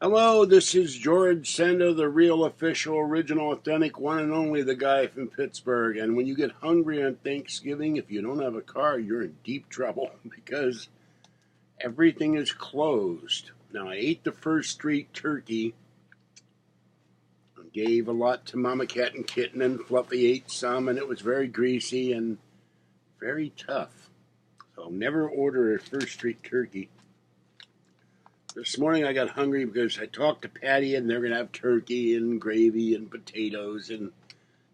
Hello, this is George Senda, the real, official, original, authentic, one and only, the guy from Pittsburgh. And when you get hungry on Thanksgiving, if you don't have a car, you're in deep trouble because everything is closed. Now, I ate the First Street turkey, gave a lot to Mama Cat and Kitten, and Fluffy ate some, and it was very greasy and very tough. So never order a First Street turkey. This morning I got hungry because I talked to Patty and they're going to have turkey and gravy and potatoes and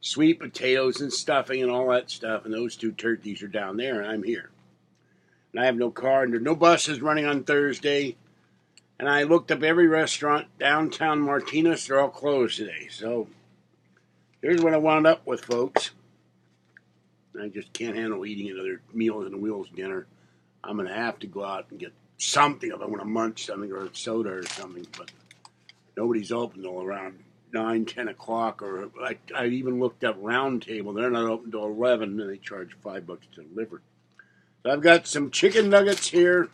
sweet potatoes and stuffing and all that stuff. And those two turkeys are down there and I'm here. And I have no car and there's no buses running on Thursday. And I looked up every restaurant downtown Martinez. They're all closed today. So here's what I wound up with, folks. I just can't handle eating another Meals on Wheels dinner. I'm going to have to go out and get something if I want to munch something or a soda or something, but nobody's open till around 9, 10 o'clock, or I even looked up Round Table. They're not open till 11, and they charge $5 to deliver. So I've got some chicken nuggets here.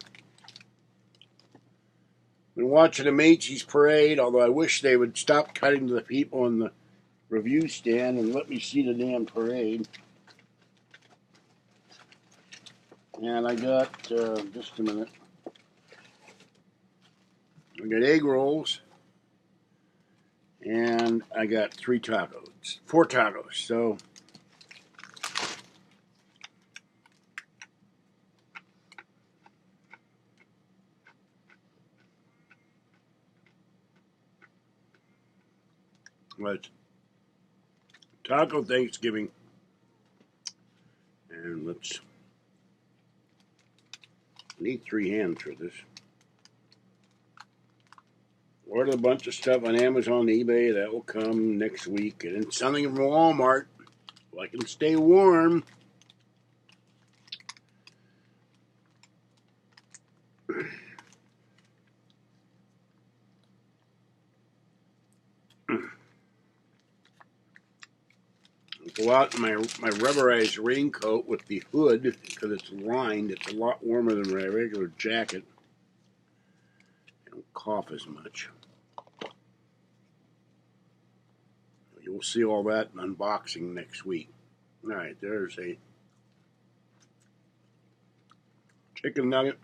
Been watching the Macy's parade, although I wish they would stop cutting to the people in the review stand and let me see the damn parade. And I got, just a minute. I got egg rolls, and I got 4 tacos. So let's taco Thanksgiving, and I need 3 hands for this. Ordered a bunch of stuff on Amazon, eBay. That will come next week. And then something from Walmart so I can stay warm. Go out in my rubberized raincoat with the hood because it's lined. It's a lot warmer than my regular jacket. I don't cough as much. You'll see all that in unboxing next week. All right, there's a chicken nugget.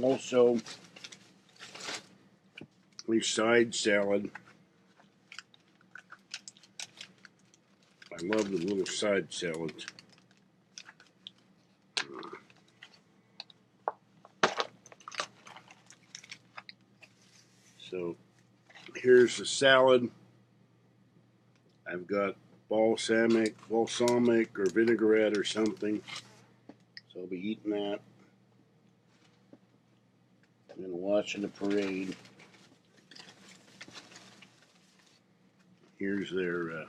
Also, a side salad. I love the little side salads. So here's the salad. I've got balsamic or vinaigrette or something. So I'll be eating that and watching the parade. Here's their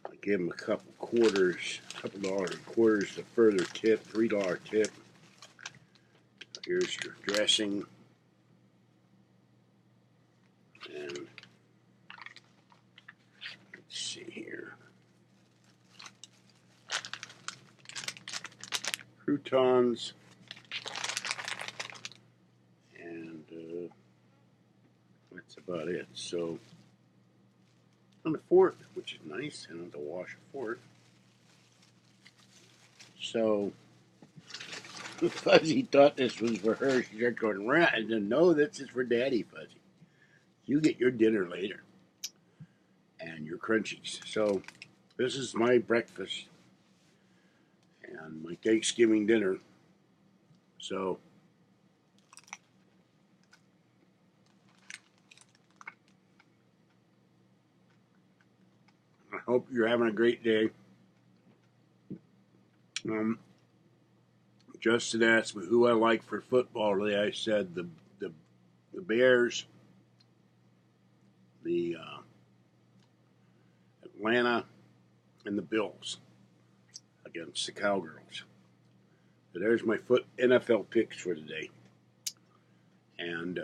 I gave them a couple $2 quarters to further tip, $3 tip. Here's your dressing. And let's see here. Croutons. And that's about it. So, on the 4th, which is nice. I don't have to wash a fork. So, Fuzzy thought this was for her. She started going, "Rah." I said, "No, this is for Daddy, Fuzzy. You get your dinner later. And your crunchies." So, this is my breakfast and my Thanksgiving dinner. So, I hope you're having a great day. Justin asked me who I like for football today. I said the Bears, the Atlanta, and the Bills against the Cowgirls. So there's my NFL picks for today. And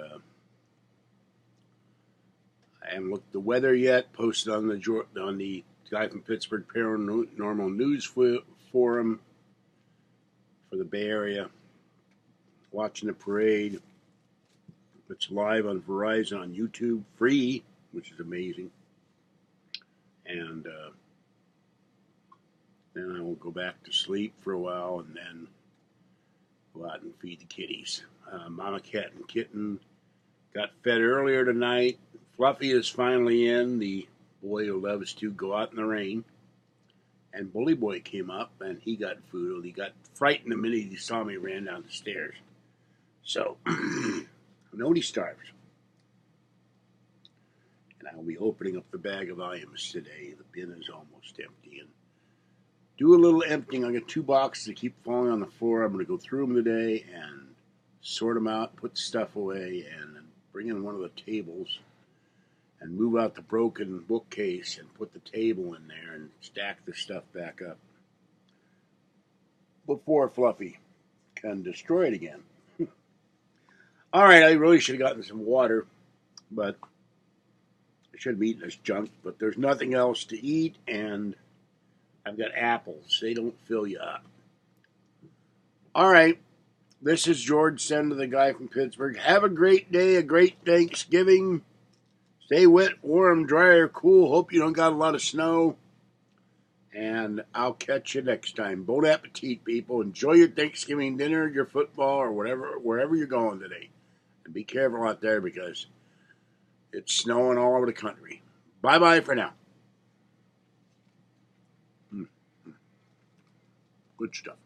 I I haven't looked at the weather yet. Posted on the Guy from Pittsburgh Paranormal News Forum for the Bay Area. Watching the parade. It's live on Verizon on YouTube, free, which is amazing. And then I will go back to sleep for a while and then go out and feed the kitties. Mama Cat and Kitten got fed earlier tonight. Fluffy is finally in, the boy who loves to go out in the rain. And Bully Boy came up and he got food. He got frightened the minute he saw me, ran down the stairs. So, nobody starves. And I'll be opening up the bag of items today. The bin is almost empty. And do a little emptying. I got 2 boxes that keep falling on the floor. I'm going to go through them today and sort them out, put the stuff away, and then bring in one of the tables and move out the broken bookcase and put the table in there and stack the stuff back up before Fluffy can destroy it again. All right, I really should have gotten some water, but I should have eaten this junk, but there's nothing else to eat, and I've got apples. They don't fill you up. All right, this is George Senda, the Guy from Pittsburgh. Have a great day, a great Thanksgiving. Stay wet, warm, dry, or cool. Hope you don't got a lot of snow. And I'll catch you next time. Bon appetit, people. Enjoy your Thanksgiving dinner, your football, or wherever you're going today. And be careful out there because it's snowing all over the country. Bye-bye for now. Good stuff.